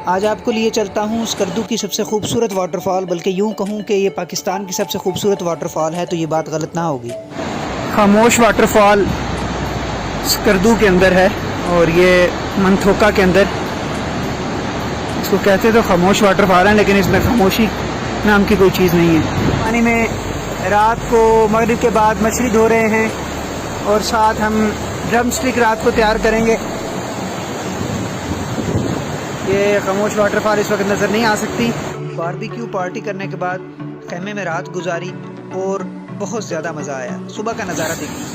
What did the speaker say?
आज आपको लिए चलता हूँ स्कर्दू की सबसे खूबसूरत वाटरफॉल, बल्कि यूँ कहूँ कि ये पाकिस्तान की सबसे खूबसूरत वाटरफॉल है तो ये बात गलत ना होगी। खामोश वाटरफॉल स्कर्दू के अंदर है और ये मंथोका के अंदर, इसको कहते तो खामोश वाटरफॉल है लेकिन इसमें खामोशी नाम की कोई चीज़ नहीं है। पानी में रात को मगरिब के बाद मछली धो रहे हैं और साथ हम ड्रम स्टिक रात को तैयार करेंगे। ये खामोश वाटरफॉल इस वक्त नज़र नहीं आ सकती। बारबेक्यू पार्टी करने के बाद खेमे में रात गुजारी और बहुत ज़्यादा मज़ा आया। सुबह का नज़ारा देखिए।